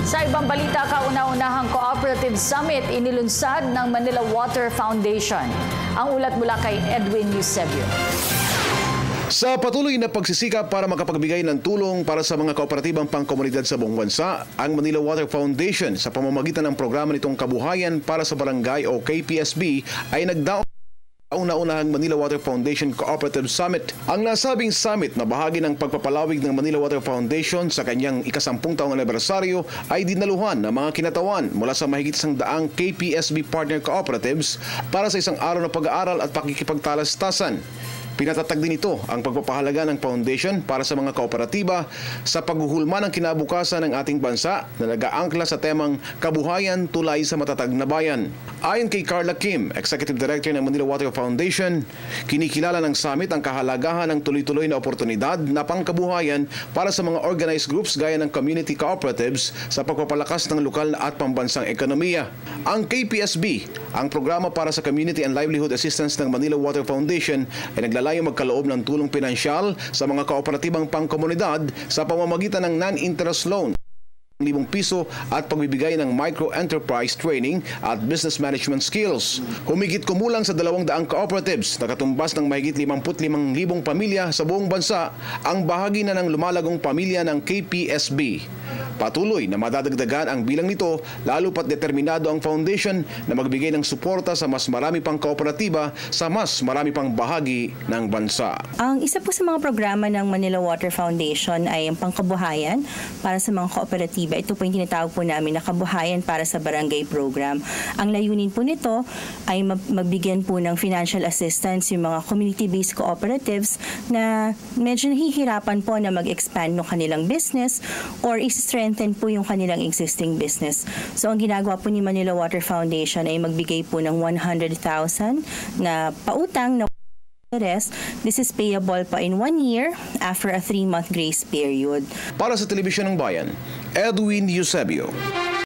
Sa ibang balita, kauna-unahang Cooperative Summit inilunsad ng Manila Water Foundation. Ang ulat mula kay Edwin Eusebio. Sa patuloy na pagsisikap para makapagbigay ng tulong para sa mga kooperatibang pangkomunidad sa buong bansa, ang Manila Water Foundation sa pamamagitan ng programa nitong Kabuhayan para sa Barangay o KPSB ay nagdaon kauna-unahang Manila Water Foundation Cooperative Summit. Ang nasabing summit na bahagi ng pagpapalawig ng Manila Water Foundation sa kanyang ikasampung taong anibersaryo ay dinaluhan ng mga kinatawan mula sa mahigit 100 KPSB partner cooperatives para sa isang araw na pag-aaral at pakikipagtalastasan. Pinatatag din ito ang pagpapahalaga ng foundation para sa mga kooperatiba sa paghuhulma ng kinabukasan ng ating bansa na nag-aangkla sa temang kabuhayan tulay sa matatag na bayan. Ayon kay Carla Kim, Executive Director ng Manila Water Foundation, kinikilala ng summit ang kahalagahan ng tuloy-tuloy na oportunidad na pangkabuhayan para sa mga organized groups gaya ng community cooperatives sa pagpapalakas ng lokal at pambansang ekonomiya. Ang KPSB, ang programa para sa Community and Livelihood Assistance ng Manila Water Foundation, ay naglalayong magkaloob ng tulong pinansyal sa mga kooperatibang pangkomunidad sa pamamagitan ng non-interest loan, ₱1,000 at pagbibigay ng micro-enterprise training at business management skills. Humigit kumulang sa 200 cooperatives na katumbas ng mahigit 55,000 pamilya sa buong bansa ang bahagi na ng lumalagong pamilya ng KPSB. Patuloy na madadagdagan ang bilang nito lalo pat determinado ang foundation na magbigay ng suporta sa mas marami pang kooperatiba sa mas marami pang bahagi ng bansa. Ang isa po sa mga programa ng Manila Water Foundation ay ang pangkabuhayan para sa mga kooperatiba. Ito po yung tinatawag po namin na kabuhayan para sa barangay program. Ang layunin po nito ay magbigyan po ng financial assistance yung mga community-based cooperatives na medyo nahihirapan po na mag-expand ng kanilang business or strengthen po yung kanilang existing business. So ang ginagawa po ni Manila Water Foundation ay magbigay po ng 100,000 na pautang na interest. This is payable pa in 1 year after a 3-month grace period. Para sa Telebisyon ng Bayan, Edwin Eusebio.